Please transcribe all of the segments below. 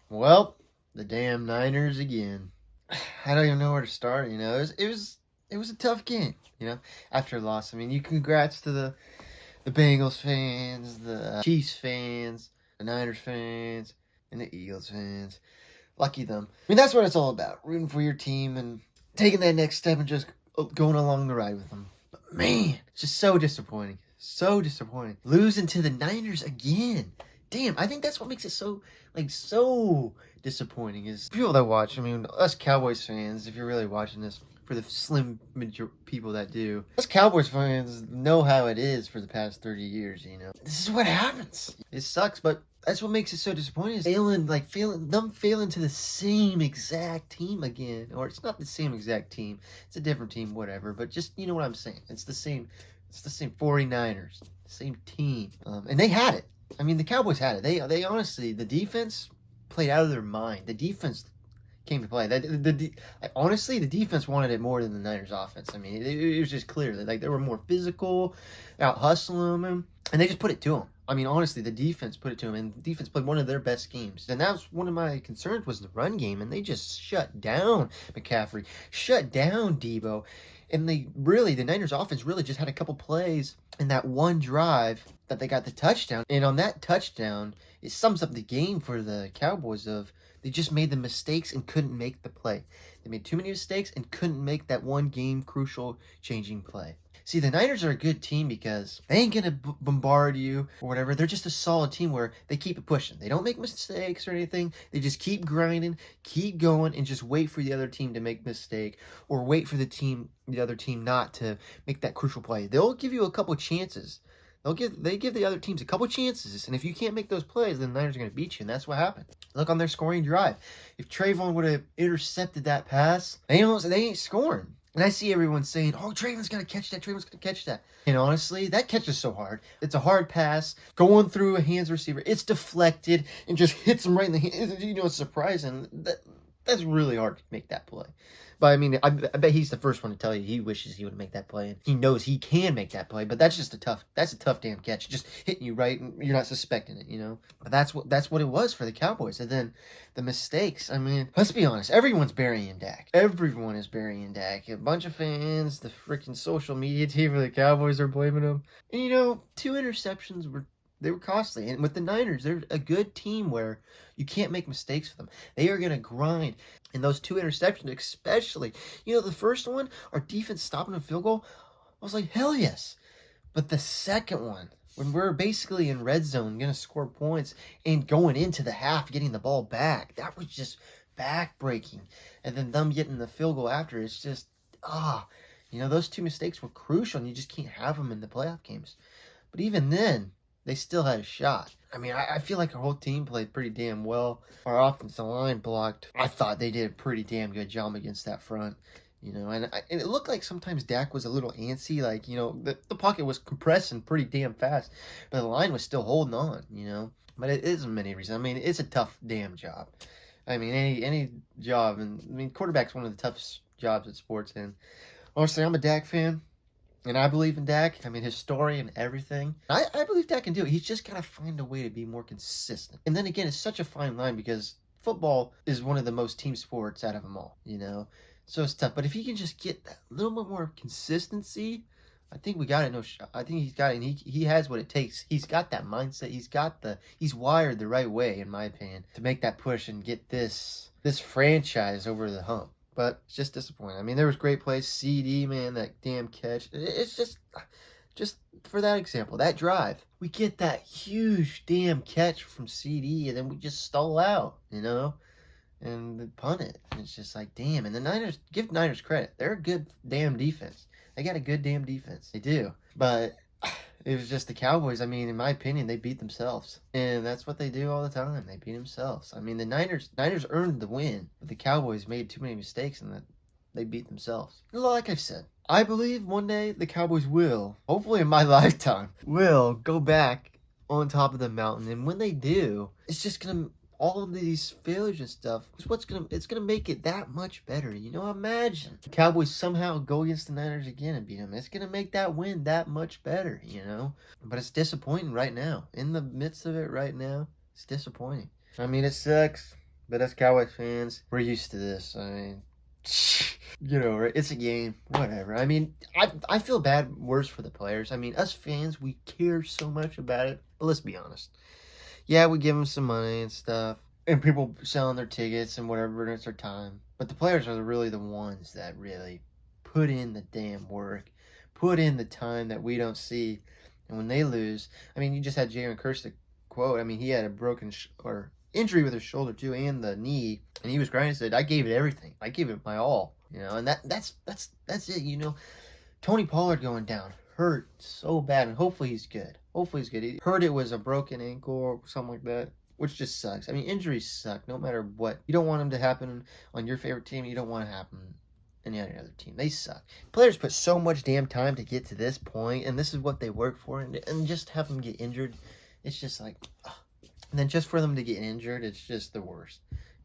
Well, the damn Niners again. I don't even know where to start. It was a tough game. After a loss. I mean, you congrats to the Bengals fans, the Chiefs fans, the Niners fans, and the Eagles fans. Lucky them. I mean, that's what it's all about. Rooting for your team and taking that next step and just going along the ride with them. But man, it's just so disappointing. So disappointing. Losing to the Niners again. Damn, I think that's what makes it so disappointing is people that watch. I mean, us Cowboys fans, if you're really watching this, for the slim people that do, us Cowboys fans know how it is for the past 30 years, This is what happens. It sucks, but that's what makes it so disappointing is failing to the same exact team again. Or it's not the same exact team. It's a different team, whatever. But just, you know what I'm saying. It's the same 49ers, same team. And they had it. I mean, the Cowboys had it. They honestly, the defense played out of their mind. The defense came to play. Honestly, the defense wanted it more than the Niners' offense. I mean, it was just clear that they were more physical, out hustling them, and they just put it to them. I mean, honestly, the defense put it to them, and the defense played one of their best games. And that was one of my concerns was the run game, and they just shut down McCaffrey, shut down Debo. And the Niners offense really just had a couple plays in that one drive that they got the touchdown. And on that touchdown, it sums up the game for the Cowboys of they just made the mistakes and couldn't make the play. They made too many mistakes and couldn't make that one game crucial changing play. See, the Niners are a good team because they ain't going to bombard you or whatever. They're just a solid team where they keep it pushing. They don't make mistakes or anything. They just keep grinding, keep going, and just wait for the other team to make a mistake or wait for the other team not to make that crucial play. They'll give you a couple chances. They give the other teams a couple chances, and if you can't make those plays, then the Niners are going to beat you, and that's what happened. Look on their scoring drive. If Trayvon would have intercepted that pass, they ain't scoring. And I see everyone saying, oh, Trayvon's going to catch that. Trayvon's going to catch that. And honestly, that catch is so hard. It's a hard pass going through a hands receiver. It's deflected and just hits him right in the hand. It's surprising. That's really hard to make that play. But I mean, I bet he's the first one to tell you he wishes he would make that play. And he knows he can make that play. But that's a tough damn catch. Just hitting you right and you're not suspecting it, But that's what it was for the Cowboys. And then the mistakes. I mean, let's be honest. Everyone's burying Dak. Everyone is burying Dak. A bunch of fans, the freaking social media team for the Cowboys are blaming him. And 2 interceptions were costly. And with the Niners, they're a good team where you can't make mistakes with them. They are going to grind. And those 2 interceptions, especially, the first one, our defense stopping a field goal, I was like, hell yes. But the second one, when we're basically in red zone, going to score points and going into the half, getting the ball back, that was just back-breaking. And then them getting the field goal after, it's just, those 2 mistakes were crucial, and you just can't have them in the playoff games. But even then, they still had a shot. I mean, I feel like our whole team played pretty damn well. Our offensive line blocked. I thought they did a pretty damn good job against that front. And it looked like sometimes Dak was a little antsy. Like, the pocket was compressing pretty damn fast. But the line was still holding on, But it isn't many reasons. I mean, it's a tough damn job. I mean, any job. And, I mean, quarterback's one of the toughest jobs in sports. And honestly, I'm a Dak fan. And I believe in Dak. I mean, his story and everything. I believe Dak can do it. He's just got to find a way to be more consistent. And then again, it's such a fine line because football is one of the most team sports out of them all, So it's tough. But if he can just get that little bit more consistency, I think we got it. No shot. I think he's got it. And he has what it takes. He's got that mindset. He's wired the right way, in my opinion, to make that push and get this franchise over the hump. But it's just disappointing. I mean, there was great plays. CD, man, that damn catch. It's just for that example, that drive. We get that huge damn catch from CD, and then we just stall out, and punt it. And it's just like, damn. And the Niners, give Niners credit. They're a good damn defense. They got a good damn defense. They do. But it was just the Cowboys. I mean, in my opinion, they beat themselves. And that's what they do all the time. They beat themselves. I mean, the Niners earned the win, but the Cowboys made too many mistakes and that they beat themselves. Like I've said, I believe one day the Cowboys will, hopefully in my lifetime, will go back on top of the mountain. And when they do, it's just going to, all of these failures and stuff, it's gonna make it that much better. Imagine the Cowboys somehow go against the Niners again and beat them. It's gonna make that win that much better, But it's disappointing right now. In the midst of it right now, it's disappointing. I mean, it sucks. But as Cowboys fans, we're used to this. I mean, right? It's a game, whatever. I mean, I feel bad, worse for the players. I mean, us fans, we care so much about it. But let's be honest. Yeah, we give them some money and stuff, and people selling their tickets and whatever, and it's their time. But the players are really the ones that really put in the damn work, put in the time that we don't see. And when they lose, I mean, you just had Jalen Curse to quote. I mean, he had a broken or injury with his shoulder too, and the knee, and he was crying and said, "I gave it everything. I gave it my all." And that's it. Tony Pollard going down hurt so bad, and hopefully he's good. Hopefully he's good. He heard it was a broken ankle or something like that, which just sucks. I mean, injuries suck no matter what. You don't want them to happen on your favorite team. You don't want it to happen any other team. They suck. Players put so much damn time to get to this point, and this is what they work for, and just have them get injured, it's just like, ugh. And then just for them to get injured, it's just the worst.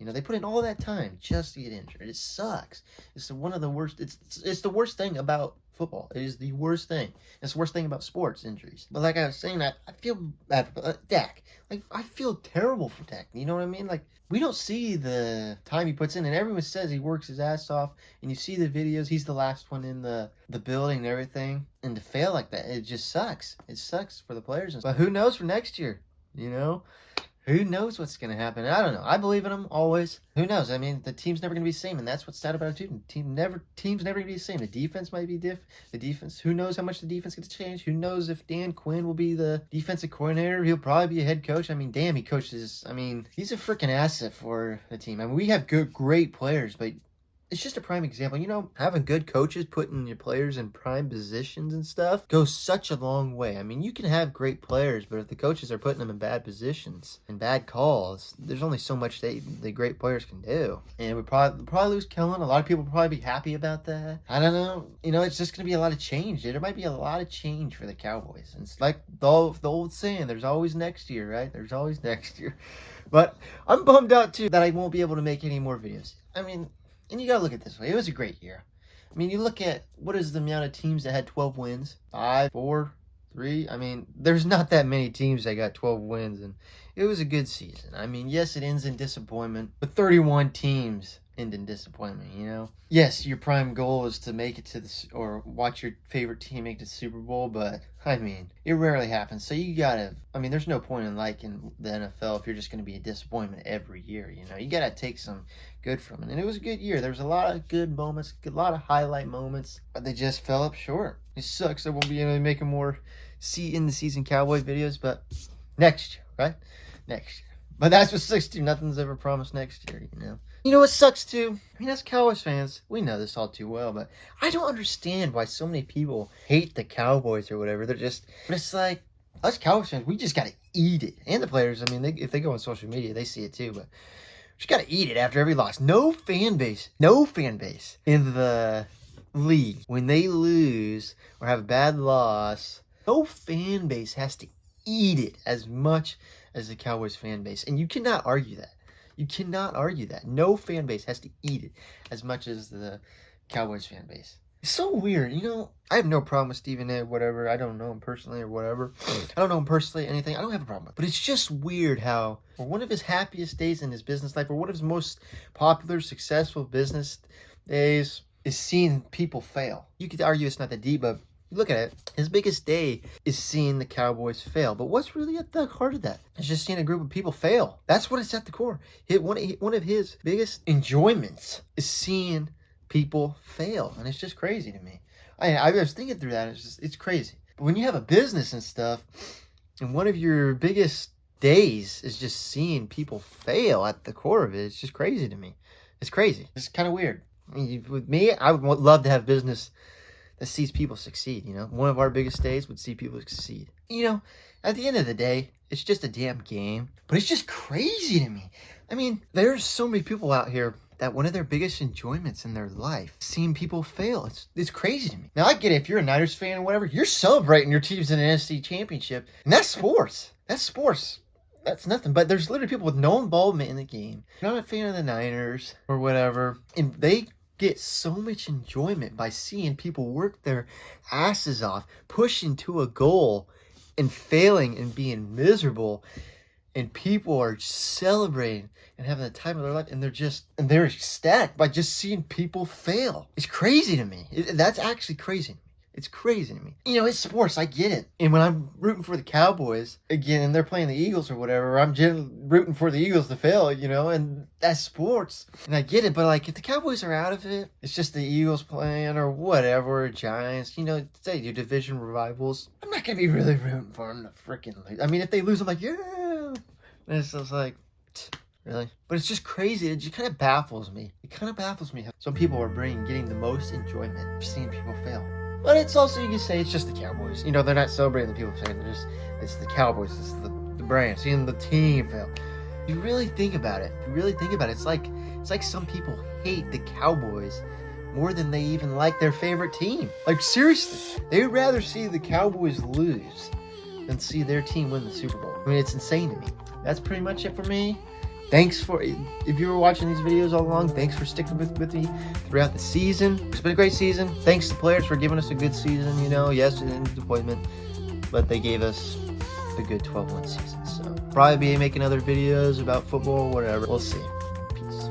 They put in all that time just to get injured. It sucks. It's one of the worst. It's the worst thing about football. It is the worst thing. It's the worst thing about sports, injuries. But like I was saying, I feel bad for Dak. Like, I feel terrible for Dak. You know what I mean? Like, we don't see the time he puts in, and everyone says he works his ass off, and you see the videos, he's the last one in the building and everything, and to fail like that, it just sucks. It sucks for the players. But who knows for next year, Who knows what's going to happen? I don't know. I believe in them always. Who knows? I mean, the team's never going to be the same, and that's what's sad about it, too. Team's never going to be the same. The defense might be different. The defense, who knows how much the defense gets to change? Who knows if Dan Quinn will be the defensive coordinator? He'll probably be a head coach. I mean, damn, he coaches. I mean, he's a freaking asset for the team. I mean, we have great players, but it's just a prime example. Having good coaches, putting your players in prime positions and stuff goes such a long way. I mean, you can have great players, but if the coaches are putting them in bad positions and bad calls, there's only so much the great players can do. And we probably lose Kellen. A lot of people will probably be happy about that. I don't know. It's just going to be a lot of change. There might be a lot of change for the Cowboys. And it's like the old saying, there's always next year, right? There's always next year. But I'm bummed out, too, that I won't be able to make any more videos. I mean, and you got to look at it this way. It was a great year. I mean, you look at what is the amount of teams that had 12 wins? 5, 4, 3. I mean, there's not that many teams that got 12 wins, and it was a good season. I mean, yes, it ends in disappointment, but 31 teams end in disappointment, Yes, your prime goal is to make it to or watch your favorite team make the Super Bowl, but, I mean, it rarely happens. So you gotta, there's no point in liking the NFL if you're just gonna be a disappointment every year, You gotta take some good from it. And it was a good year. There was a lot of good moments, a lot of highlight moments, but they just fell up short. It sucks. I won't be able to make more in the season Cowboy videos, but next year, right? Next year. But that's what sucks too. Nothing's ever promised next year, You know what sucks too? As Cowboys fans, we know this all too well, but I don't understand why so many people hate the Cowboys or whatever. But it's like, us Cowboys fans, we just gotta eat it. And the players, if they go on social media, they see it too, but we just gotta eat it after every loss. No fan base in the league, when they lose or have a bad loss, no fan base has to eat it as much as the Cowboys fan base. And you cannot argue that. You cannot argue that. No fan base has to eat it as much as the Cowboys fan base. It's so weird. I have no problem with Stephen A. whatever. I don't know him personally or whatever. I don't know him personally, anything. I don't have a problem with it. But it's just weird how, for one of his happiest days in his business life, or one of his most popular, successful business days, is seeing people fail. You could argue it's not that deep, but look at it. His biggest day is seeing the Cowboys fail. But what's really at the heart of that? It's just seeing a group of people fail. That's what it's at the core. One of his biggest enjoyments is seeing people fail. And it's just crazy to me. I was thinking through that. It's crazy. But when you have a business and stuff, and one of your biggest days is just seeing people fail at the core of it, it's just crazy to me. It's crazy. It's kind of weird. With me, I would love to have business that sees people succeed, One of our biggest days would see people succeed. At the end of the day, it's just a damn game. But it's just crazy to me. There's so many people out here that one of their biggest enjoyments in their life, seeing people fail. It's crazy to me. Now, I get it. If you're a Niners fan or whatever, you're celebrating your team's in an NFC championship. And that's sports. That's nothing. But there's literally people with no involvement in the game. You're not a fan of the Niners or whatever. And they get so much enjoyment by seeing people work their asses off, pushing to a goal and failing and being miserable. and people are just celebrating and having the time of their life, and they're ecstatic by just seeing people fail. It's crazy to me. That's actually crazy. It's crazy to me. You know, it's sports. I get it. And when I'm rooting for the Cowboys, again, and they're playing the Eagles or whatever, I'm rooting for the Eagles to fail, you know, and that's sports. And I get it, but, like, if the Cowboys are out of it, it's just the Eagles playing or whatever, Giants, you know, say your division rivals, I'm not going to be really rooting for them to freaking lose. I mean, if they lose, I'm like, yeah. And it's just like, really? But it's just crazy. It just kind of baffles me. It kind of baffles me how some people are getting the most enjoyment seeing people fail. But it's also, you can say, it's just the Cowboys. You know, they're not celebrating the people saying it's the Cowboys, it's the brand, seeing the team fail. You really think about it. It's like some people hate the Cowboys more than they even like their favorite team. Like, seriously, they would rather see the Cowboys lose than see their team win the Super Bowl. I mean, it's insane to me. That's pretty much it for me. Thanks for, if you were watching these videos all along, thanks for sticking with me throughout the season. It's been a great season. Thanks to players for giving us a good season, you know. Yes, in deployment, but they gave us the good 12-win season. So, probably be making other videos about football, whatever. We'll see. Peace.